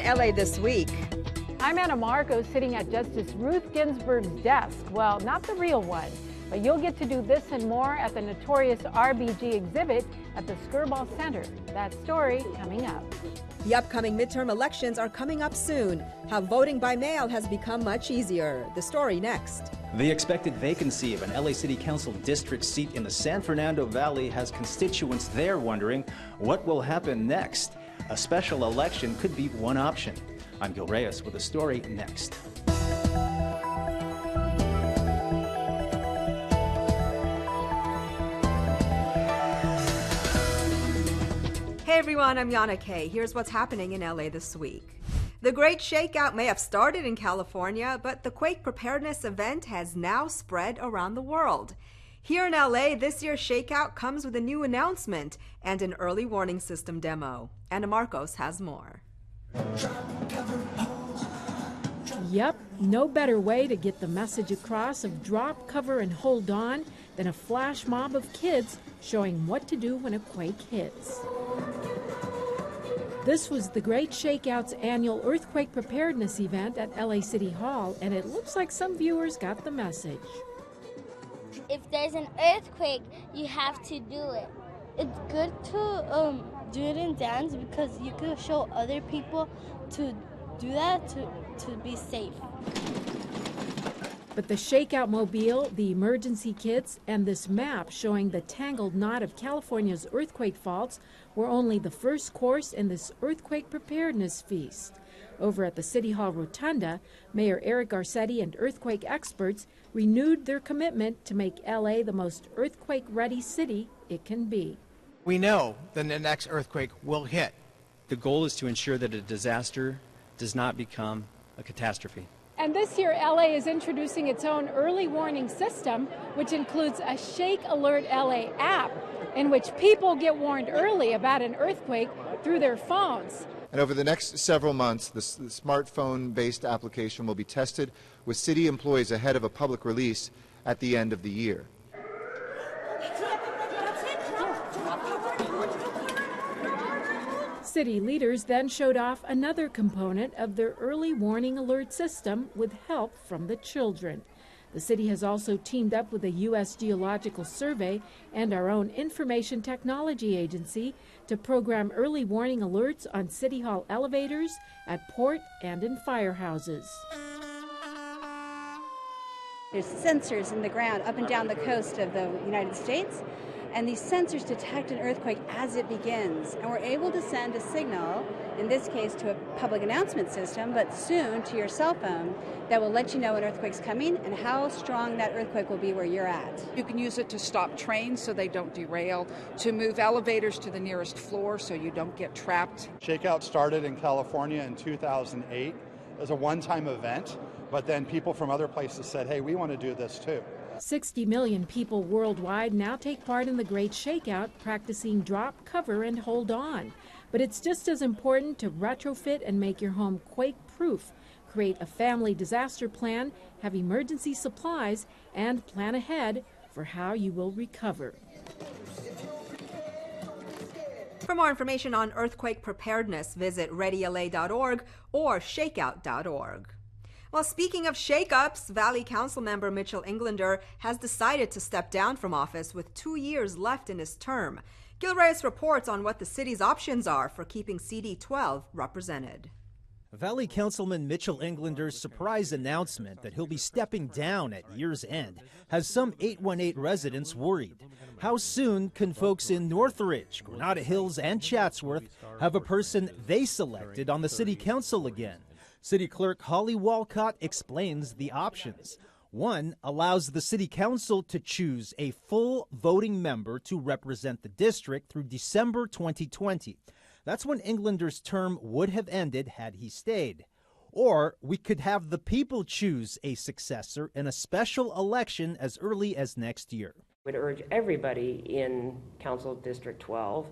LA This Week. I'm Anna Marco, sitting at Justice Ruth Ginsburg's desk. Well, not the real one, but you'll get to do this and more at the Notorious RBG exhibit at the Skirball Center. That story coming up. The upcoming midterm elections are coming up soon. How voting by mail has become much easier. The story next. The expected vacancy of an LA City Council district seat in the San Fernando Valley has constituents there wondering what will happen next. A special election could be one option. I'm Gil Reyes with a story next. Hey everyone, I'm Yana Kay. Here's what's happening in LA this week. The Great Shakeout may have started in California, but the quake preparedness event has now spread around the world. Here in LA, this year's Shakeout comes with a new announcement and an early warning system demo. Anna Marcos has more. Yep, no better way to get the message across of drop, cover, and hold on than a flash mob of kids showing what to do when a quake hits. This was the Great Shakeout's annual earthquake preparedness event at LA City Hall, and it looks like some viewers got the message. If there's an earthquake, you have to do it. It's good to do it in dance because you can show other people to do that to be safe. But the Shakeout mobile, the emergency kits, and this map showing the tangled knot of California's earthquake faults were only the first course in this earthquake preparedness feast. Over at the City Hall Rotunda, Mayor Eric Garcetti and earthquake experts renewed their commitment to make LA the most earthquake-ready city it can be. We know that the next earthquake will hit. The goal is to ensure that a disaster does not become a catastrophe. And this year, LA is introducing its own early warning system, which includes a Shake Alert LA app, in which people get warned early about an earthquake through their phones. And over the next several months, the smartphone-based application will be tested with city employees ahead of a public release at the end of the year. City leaders then showed off another component of their early warning alert system with help from the children. The city has also teamed up with the U.S. Geological Survey and our own Information Technology Agency to program early warning alerts on City Hall elevators, at port, and in firehouses. There's sensors in the ground up and down the coast of the United States, and these sensors detect an earthquake as it begins. And we're able to send a signal, in this case to a public announcement system, but soon to your cell phone, that will let you know an earthquake's coming and how strong that earthquake will be where you're at. You can use it to stop trains so they don't derail, to move elevators to the nearest floor so you don't get trapped. Shakeout started in California in 2008 as a one-time event, but then people from other places said, hey, we want to do this too. 60 million people worldwide now take part in the Great Shakeout, practicing drop, cover, and hold on. But it's just as important to retrofit and make your home quake-proof, create a family disaster plan, have emergency supplies, and plan ahead for how you will recover. For more information on earthquake preparedness, visit readyla.org or shakeout.org. Well, speaking of shakeups, Valley Council member Mitchell Englander has decided to step down from office with 2 years left in his term. Gil Reyes reports on what the city's options are for keeping CD12 represented. Valley Councilman Mitchell Englander's surprise announcement that he'll be stepping down at year's end has some 818 residents worried. How soon can folks in Northridge, Granada Hills, and Chatsworth have a person they selected on the city council again? City Clerk Holly Walcott explains the options. One allows the city council to choose a full voting member to represent the district through December 2020. That's when Englander's term would have ended had he stayed. Or we could have the people choose a successor in a special election as early as next year. I would urge everybody in Council District 12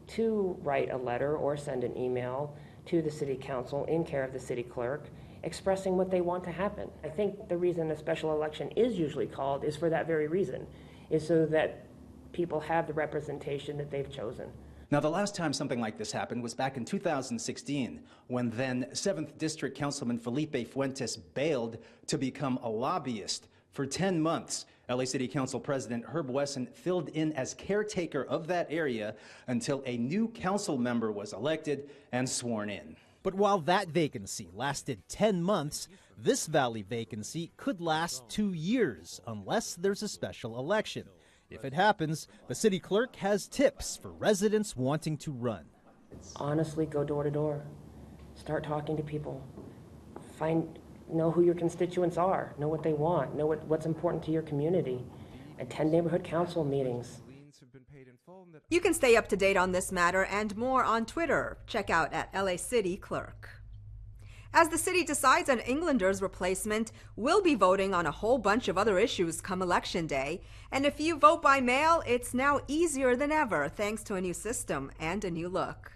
to write a letter or send an email to the City Council in care of the City Clerk expressing what they want to happen. I think the reason a special election is usually called is for that very reason, is so that people have the representation that they've chosen. Now, the last time something like this happened was back in 2016, when then 7th District Councilman Felipe Fuentes bailed to become a lobbyist. For 10 months, LA City Council President Herb Wesson filled in as caretaker of that area until a new council member was elected and sworn in. But while that vacancy lasted 10 months, this Valley vacancy could last 2 years unless there's a special election. If it happens, the city clerk has tips for residents wanting to run. Honestly, go door to door. Start talking to people. Know who your constituents are. Know what they want. Know what's important to your community. Attend neighborhood council meetings. You can stay up to date on this matter and more on Twitter. Check out at LA City Clerk. As the city decides on Englander's replacement, we'll be voting on a whole bunch of other issues come Election Day. And if you vote by mail, it's now easier than ever thanks to a new system and a new look.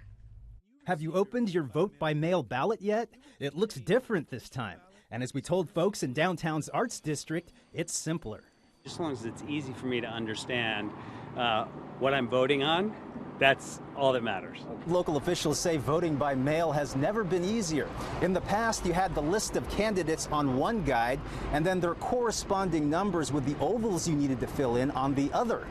Have you opened your vote by mail ballot yet? It looks different this time. And as we told folks in downtown's Arts District, it's simpler. As long as it's easy for me to understand what I'm voting on, that's all that matters. Local officials say voting by mail has never been easier. In the past, you had the list of candidates on one guide and then their corresponding numbers with the ovals you needed to fill in on the other.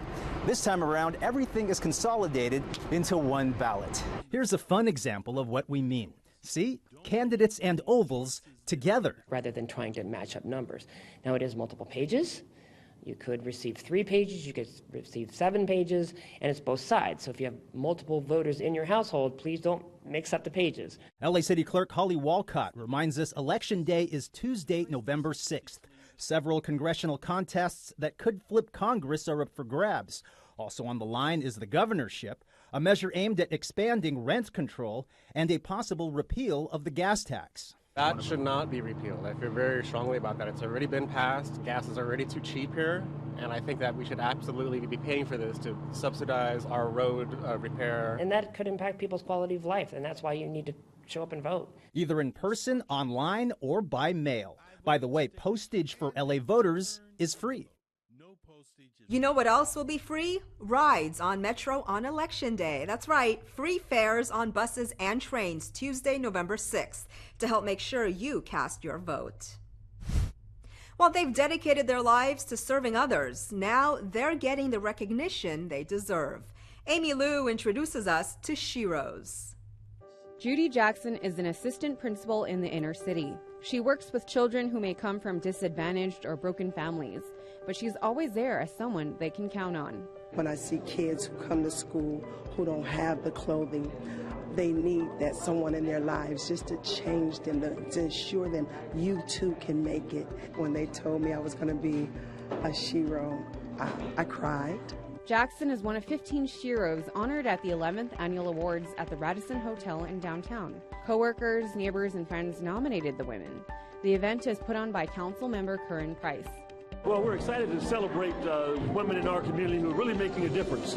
This time around, everything is consolidated into one ballot. Here's a fun example of what we mean. See? Candidates and ovals together. Rather than trying to match up numbers. Now it is multiple pages. You could receive 3 pages, you could receive 7 pages, and it's both sides. So if you have multiple voters in your household, please don't mix up the pages. LA City Clerk Holly Walcott reminds us Election Day is Tuesday, November 6th. Several congressional contests that could flip Congress are up for grabs. Also on the line is the governorship, a measure aimed at expanding rent control, and a possible repeal of the gas tax. That should not be repealed. I feel very strongly about that. It's already been passed. Gas is already too cheap here, and I think that we should absolutely be paying for this to subsidize our road repair. And that could impact people's quality of life, and that's why you need to show up and vote. Either in person, online, or by mail. By the way, postage for LA voters is free. You know what else will be free? Rides on Metro on Election Day. That's right, free fares on buses and trains Tuesday, November 6th to help make sure you cast your vote. While they've dedicated their lives to serving others, now they're getting the recognition they deserve. Amy Liu introduces us to SHeroes. Judy Jackson is an assistant principal in the inner city. She works with children who may come from disadvantaged or broken families, but she's always there as someone they can count on. When I see kids who come to school who don't have the clothing, they need that someone in their lives just to change them, to ensure them you too can make it. When they told me I was going to be a Shero, I cried. Jackson is one of 15 SHeroes honored at the 11th Annual Awards at the Radisson Hotel in downtown. Coworkers, neighbors, and friends nominated the women. The event is put on by Council Member Curran Price. Well, we're excited to celebrate women in our community who are really making a difference.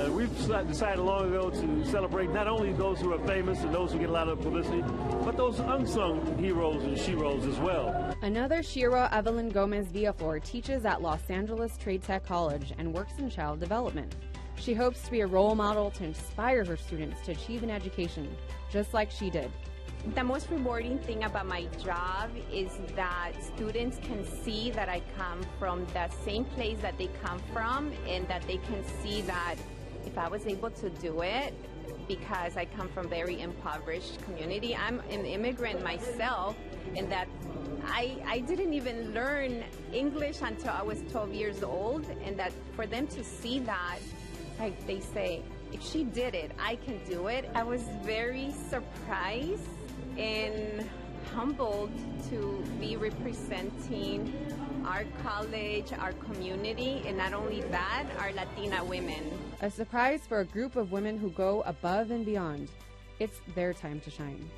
We've decided long ago to celebrate not only those who are famous and those who get a lot of publicity, but those unsung heroes and sheroes as well. Another Shero, Evelyn Gomez Villaflor, teaches at Los Angeles Trade Tech College and works in child development. She hopes to be a role model to inspire her students to achieve an education, just like she did. The most rewarding thing about my job is that students can see that I come from the same place that they come from, and that they can see that if I was able to do it, because I come from a very impoverished community. I'm an immigrant myself, and that I didn't even learn English until I was 12 years old, and that for them to see that, like they say, if she did it, I can do it. I was very surprised and humbled to be representing our college, our community, and not only that, our Latina women. A surprise for a group of women who go above and beyond. It's their time to shine.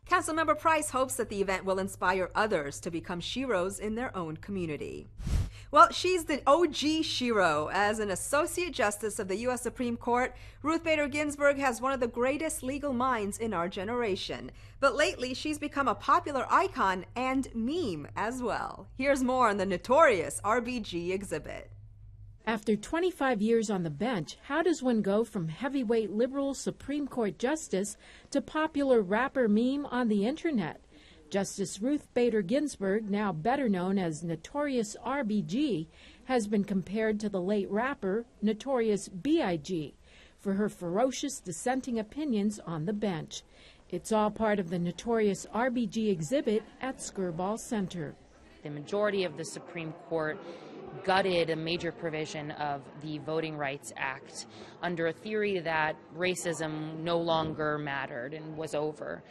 Councilmember Price hopes that the event will inspire others to become Sheroes in their own community. Well, she's the OG Shero. As an Associate Justice of the U.S. Supreme Court, Ruth Bader Ginsburg has one of the greatest legal minds in our generation. But lately, she's become a popular icon and meme as well. Here's more on the Notorious RBG exhibit. After 25 years on the bench, how does one go from heavyweight liberal Supreme Court justice to popular rapper meme on the internet? Justice Ruth Bader Ginsburg, now better known as Notorious RBG, has been compared to the late rapper Notorious B.I.G. for her ferocious dissenting opinions on the bench. It's all part of the Notorious RBG exhibit at Skirball Center. The majority of the Supreme Court gutted a major provision of the Voting Rights Act under a theory that racism no longer mattered and was over.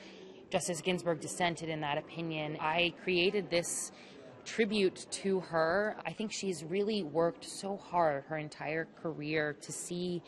Justice Ginsburg dissented in that opinion. I created this tribute to her. I think she's really worked so hard her entire career to see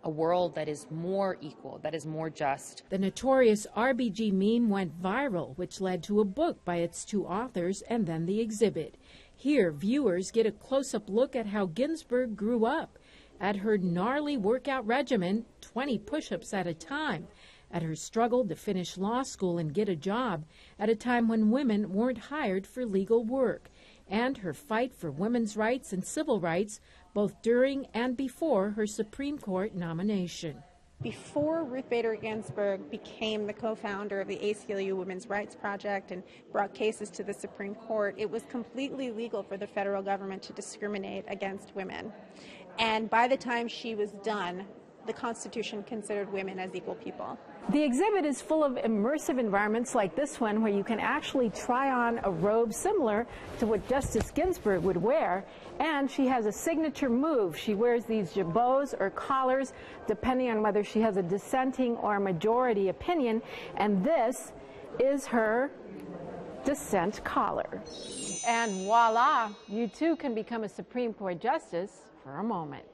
a world that is more equal, that is more just. The Notorious RBG meme went viral, which led to a book by its two authors and then the exhibit. Here, viewers get a close-up look at how Ginsburg grew up, at her gnarly workout regimen, 20 push-ups at a time, at her struggle to finish law school and get a job at a time when women weren't hired for legal work, and her fight for women's rights and civil rights both during and before her Supreme Court nomination. Before Ruth Bader Ginsburg became the co-founder of the ACLU Women's Rights Project and brought cases to the Supreme Court, it was completely legal for the federal government to discriminate against women. And by the time she was done, the Constitution considered women as equal people. The exhibit is full of immersive environments like this one, where you can actually try on a robe similar to what Justice Ginsburg would wear, and she has a signature move. She wears these jabots or collars depending on whether she has a dissenting or a majority opinion, and this is her dissent collar. And voila, you too can become a Supreme Court justice for a moment.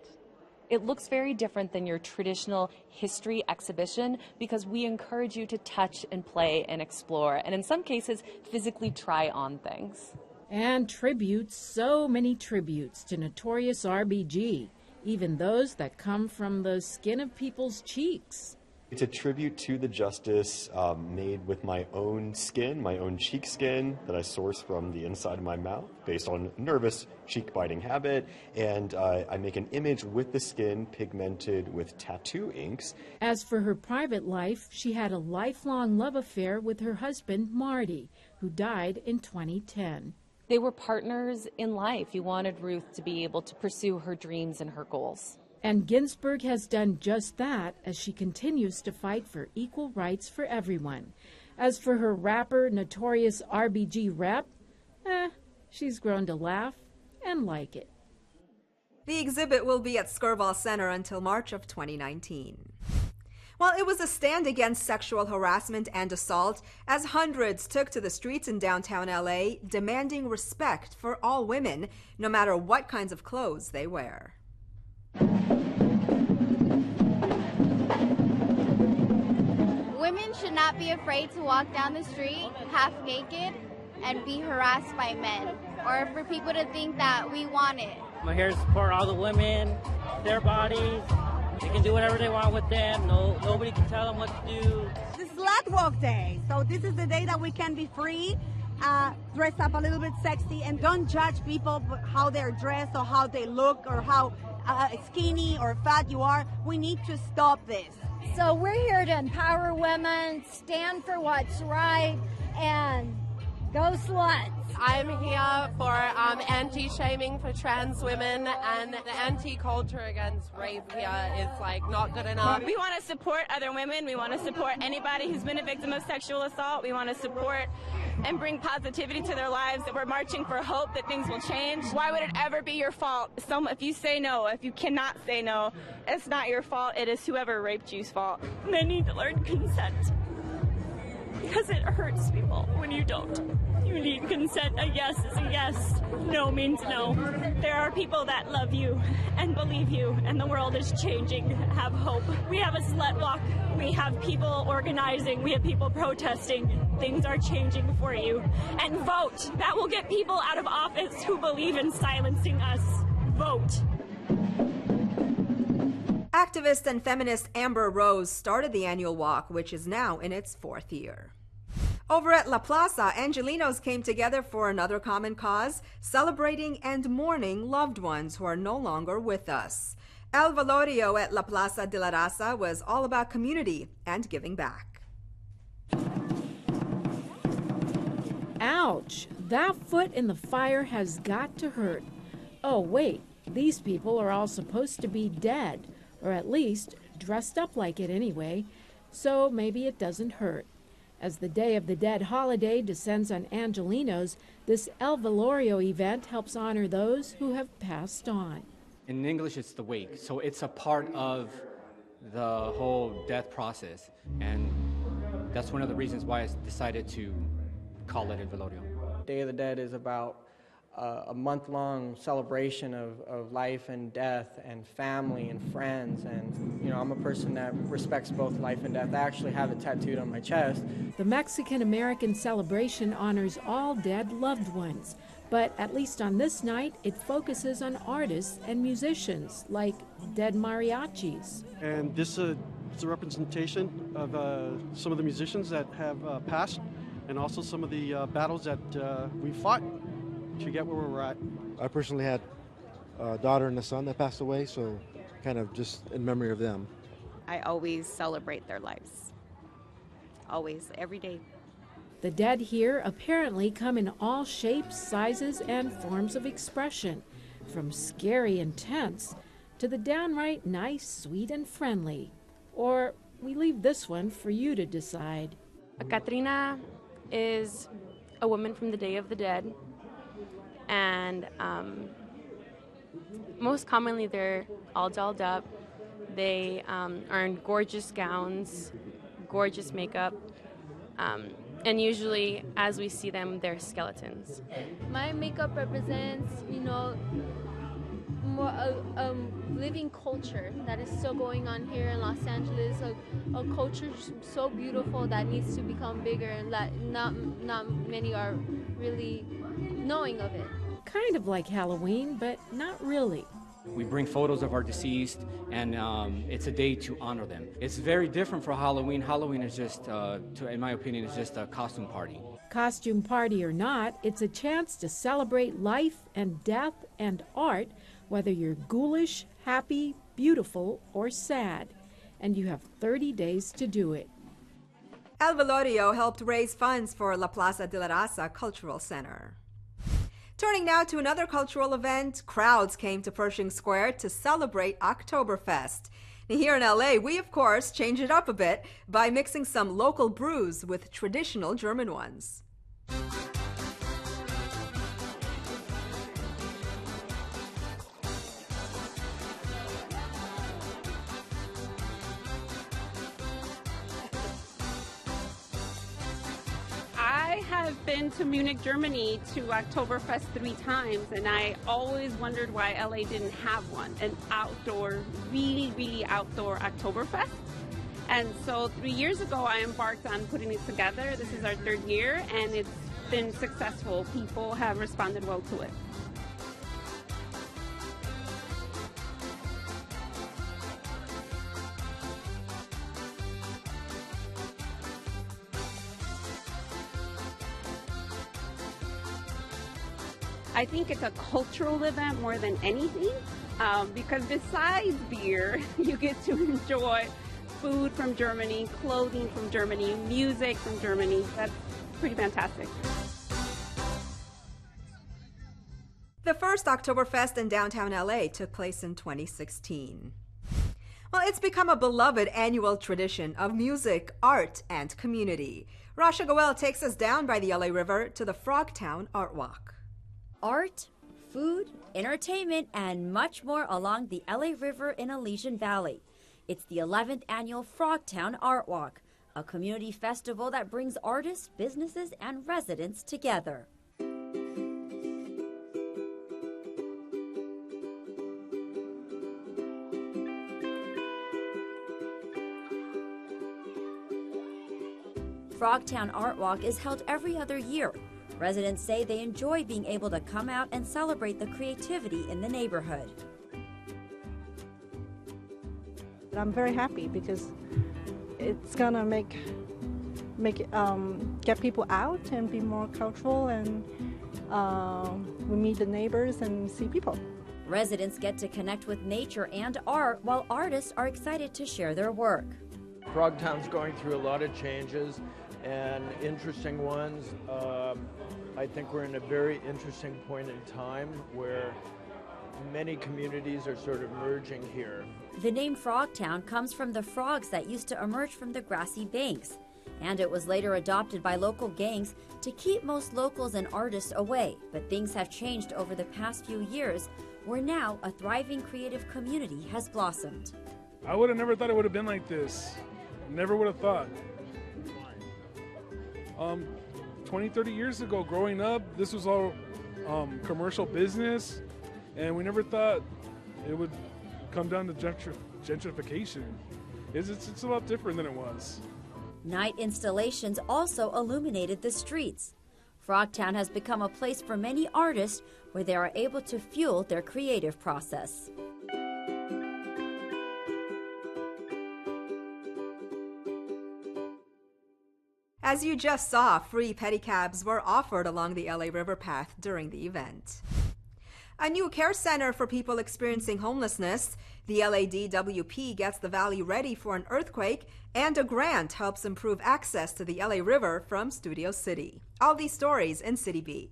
It looks very different than your traditional history exhibition because we encourage you to touch and play and explore, and in some cases, physically try on things. And tributes, so many tributes to Notorious RBG, even those that come from the skin of people's cheeks. It's a tribute to the justice made with my own skin, my own cheek skin that I source from the inside of my mouth based on nervous cheek biting habit. And I make an image with the skin pigmented with tattoo inks. As for her private life, she had a lifelong love affair with her husband, Marty, who died in 2010. They were partners in life. He wanted Ruth to be able to pursue her dreams and her goals. And Ginsburg has done just that as she continues to fight for equal rights for everyone. As for her rapper, Notorious RBG rep, she's grown to laugh and like it. The exhibit will be at Skirball Center until March of 2019. Well, it was a stand against sexual harassment and assault as hundreds took to the streets in downtown LA demanding respect for all women, no matter what kinds of clothes they wear. Women should not be afraid to walk down the street half naked and be harassed by men, or for people to think that we want it. I'm here to support all the women, their bodies. They can do whatever they want with them. Nobody can tell them what to do. This is SlutWalk Day, so this is the day that we can be free, dress up a little bit sexy, and don't judge people how they're dressed or how they look or how skinny or fat you are. We need to stop this. So we're here to empower women, stand for what's right, and go sluts. I'm here for anti-shaming for trans women, and the anti-culture against rape here is not good enough. We want to support other women. We want to support anybody who's been a victim of sexual assault. We want to support and bring positivity to their lives. That we're marching for hope that things will change. Why would it ever be your fault? If you say no, if you cannot say no, it's not your fault. It is whoever raped you's fault. Men need to learn consent because it hurts people when you don't. You need consent. A yes is a yes. No means no. There are people that love you and believe you, and the world is changing. Have hope. We have a slut walk. We have people organizing. We have people protesting. Things are changing for you. And vote. That will get people out of office who believe in silencing us. Vote. Activist and feminist Amber Rose started the annual walk, which is now in its 4th year. Over at La Plaza, Angelinos came together for another common cause, celebrating and mourning loved ones who are no longer with us. El Velorio at La Plaza de la Raza was all about community and giving back. Ouch! That foot in the fire has got to hurt. Oh, wait, these people are all supposed to be dead, or at least dressed up like it anyway, so maybe it doesn't hurt. As the Day of the Dead holiday descends on Angelinos, this El Velorio event helps honor those who have passed on. In English, it's the wake, so it's a part of the whole death process, and that's one of the reasons why I decided to call it El Velorio. Day of the Dead is about a month-long celebration of life and death and family and friends, and I'm a person that respects both life and death. I actually have it tattooed on my chest. The Mexican-American celebration honors all dead loved ones, but at least on this night, it focuses on artists and musicians like dead mariachis. And this is a representation of some of the musicians that have passed, and also some of the battles that we fought to get where we're at. I personally had a daughter and a son that passed away, so kind of just in memory of them. I always celebrate their lives. Always, every day. The dead here apparently come in all shapes, sizes, and forms of expression, from scary and tense to the downright nice, sweet, and friendly. Or we leave this one for you to decide. A Catrina is a woman from the Day of the Dead, and most commonly they're all dolled up. They are in gorgeous gowns, gorgeous makeup, and usually as we see them, they're skeletons. My makeup represents, more a living culture that is still going on here in Los Angeles, a culture so beautiful that needs to become bigger, and that not many are really knowing of it. Kind of like Halloween, but not really. We bring photos of our deceased, and it's a day to honor them. It's very different from Halloween. Halloween is just, in my opinion, is just a costume party. Costume party or not, it's a chance to celebrate life and death and art, whether you're ghoulish, happy, beautiful, or sad. And you have 30 days to do it. El Velorio helped raise funds for La Plaza de la Raza Cultural Center. Turning now to another cultural event, crowds came to Pershing Square to celebrate Oktoberfest. Now, here in LA, we of course change it up a bit by mixing some local brews with traditional German ones. I've been to Munich, Germany to Oktoberfest 3 times, and I always wondered why LA didn't have one, an outdoor, really outdoor Oktoberfest. And so 3 years ago I embarked on putting it together. This is our 3rd year, and it's been successful. People have responded well to it. I think it's a cultural event more than anything, because besides beer, you get to enjoy food from Germany, clothing from Germany, music from Germany. That's pretty fantastic. The first Oktoberfest in downtown LA took place in 2016. Well, it's become a beloved annual tradition of music, art, and community. Rasha Goel takes us down by the LA River to the Frogtown Art Walk. Art, food, entertainment, and much more along the LA River in Elysian Valley. It's the 11th annual Frogtown Art Walk, a community festival that brings artists, businesses, and residents together. Frogtown Art Walk is held every other year. Residents say they enjoy being able to come out and celebrate the creativity in the neighborhood. I'm very happy because it's gonna make get people out and be more cultural, and we meet the neighbors and see people. Residents get to connect with nature and art, while artists are excited to share their work. Frogtown's going through a lot of changes and interesting ones. I think we're in a very interesting point in time where many communities are sort of merging here. The name Frogtown comes from the frogs that used to emerge from the grassy banks, and it was later adopted by local gangs to keep most locals and artists away. But things have changed over the past few years, where now a thriving creative community has blossomed. I would have never thought it would have been like this. Never would have thought. 20, 30 years ago, growing up, this was all commercial business, and we never thought it would come down to gentrification. It's a lot different than it was. Night installations also illuminated the streets. Frogtown has become a place for many artists where they are able to fuel their creative process. As you just saw, free pedicabs were offered along the LA River path during the event. A new care center for people experiencing homelessness. The LADWP gets the valley ready for an earthquake, and a grant helps improve access to the LA River from Studio City. All these stories in Citybeat.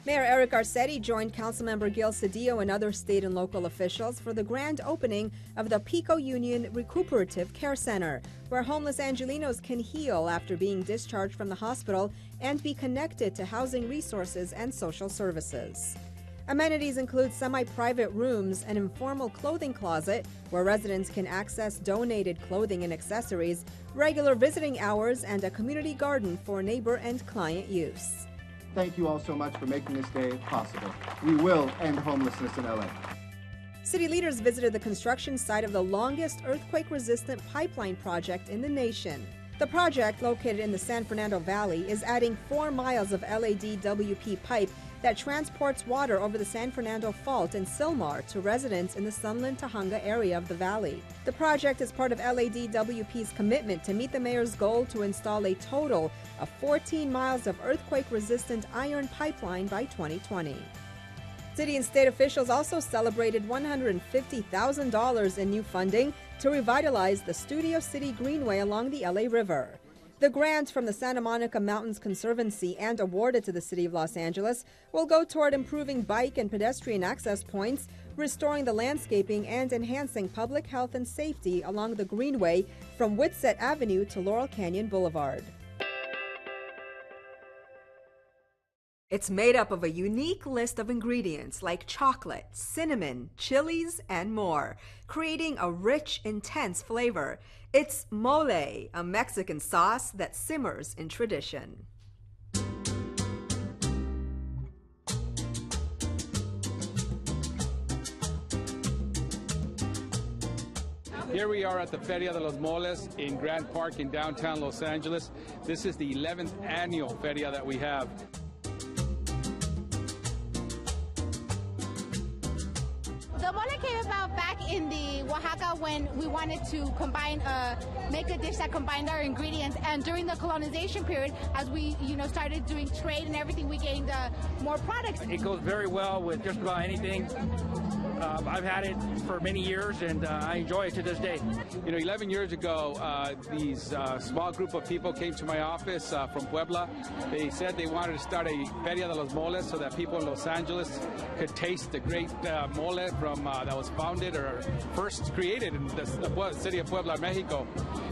Mayor Eric Garcetti joined Councilmember Gil Cedillo and other state and local officials for the grand opening of the Pico Union Recuperative Care Center, where homeless Angelinos can heal after being discharged from the hospital and be connected to housing resources and social services. Amenities include semi-private rooms, an informal clothing closet where residents can access donated clothing and accessories, regular visiting hours, and a community garden for neighbor and client use. Thank you all so much for making this day possible. We will end homelessness in LA. City leaders visited the construction site of the longest earthquake-resistant pipeline project in the nation. The project, located in the San Fernando Valley, is adding 4 miles of LADWP pipe that transports water over the San Fernando Fault in Silmar to residents in the Sunland-Tahunga area of the valley. The project is part of LADWP's commitment to meet the mayor's goal to install a total of 14 miles of earthquake-resistant iron pipeline by 2020. City and state officials also celebrated $150,000 in new funding to revitalize the Studio City Greenway along the LA River. The grant from the Santa Monica Mountains Conservancy and awarded to the City of Los Angeles will go toward improving bike and pedestrian access points, restoring the landscaping, and enhancing public health and safety along the Greenway from Whitsett Avenue to Laurel Canyon Boulevard. It's made up of a unique list of ingredients like chocolate, cinnamon, chilies, and more, creating a rich, intense flavor. It's mole, a Mexican sauce that simmers in tradition. Here we are at the Feria de los Moles in Grant Park in downtown Los Angeles. This is the 11th annual Feria that we have. The mole came about back in the Oaxaca when we wanted to make a dish that combined our ingredients. And during the colonization period, as we started doing trade and everything, we gained more products. It goes very well with just about anything. I've had it for many years, and I enjoy it to this day. 11 years ago, these small group of people came to my office from Puebla. They said they wanted to start a Feria de los Moles so that people in Los Angeles could taste the great mole from that was founded or first created in the city of Puebla, Mexico.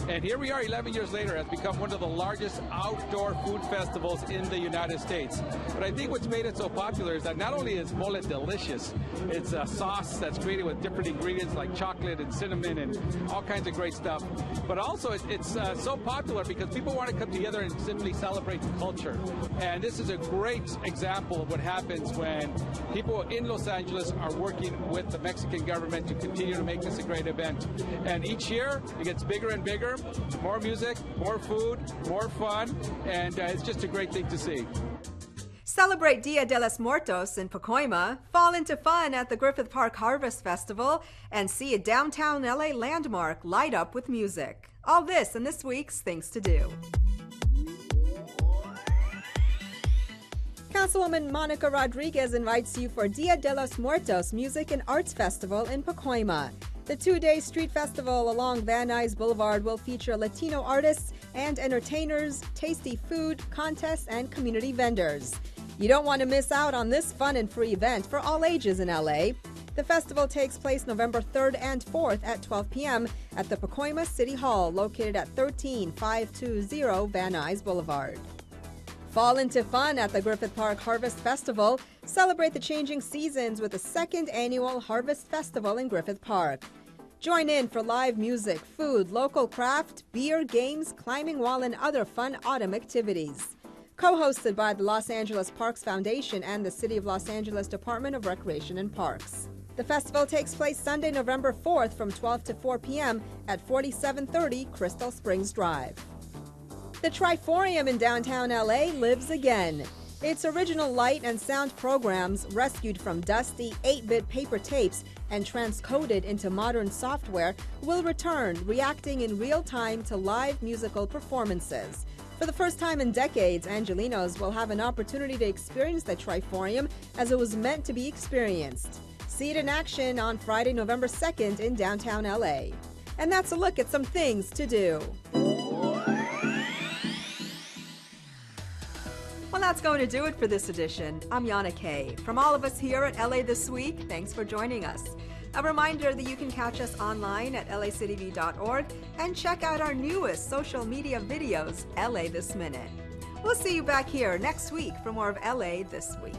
And here we are 11 years later, has become one of the largest outdoor food festivals in the United States. But I think what's made it so popular is that not only is mole delicious, it's a sauce that's created with different ingredients like chocolate and cinnamon and all kinds of great stuff. But also it's so popular because people want to come together and simply celebrate culture. And this is a great example of what happens when people in Los Angeles are working with the Mexican government to continue to make this a great event. And each year it gets bigger and bigger, more music, more food, more fun, and it's just a great thing to see. Celebrate Dia de los Muertos in Pacoima, fall into fun at the Griffith Park Harvest Festival, and see a downtown LA landmark light up with music. All this in this week's Things to Do. Councilwoman Monica Rodriguez invites you for Dia de los Muertos Music and Arts Festival in Pacoima. The two-day street festival along Van Nuys Boulevard will feature Latino artists and entertainers, tasty food, contests, and community vendors. You don't want to miss out on this fun and free event for all ages in LA. The festival takes place November 3rd and 4th at 12 p.m. at the Pacoima City Hall, located at 13520 Van Nuys Boulevard. Fall into fun at the Griffith Park Harvest Festival. Celebrate the changing seasons with the second annual Harvest Festival in Griffith Park. Join in for live music, food, local craft, beer, games, climbing wall, and other fun autumn activities. Co-hosted by the Los Angeles Parks Foundation and the City of Los Angeles Department of Recreation and Parks. The festival takes place Sunday, November 4th from 12 to 4 p.m. at 4730 Crystal Springs Drive. The Triforium in downtown LA lives again. Its original light and sound programs, rescued from dusty 8-bit paper tapes and transcoded into modern software, will return, reacting in real time to live musical performances. For the first time in decades, Angelenos will have an opportunity to experience the Triforium as it was meant to be experienced. See it in action on Friday, November 2nd in downtown LA. And that's a look at some things to do. Well, that's going to do it for this edition. I'm Yana Kay. From all of us here at LA This Week, thanks for joining us. A reminder that you can catch us online at lacitybeat.org and check out our newest social media videos, LA This Minute. We'll see you back here next week for more of LA This Week.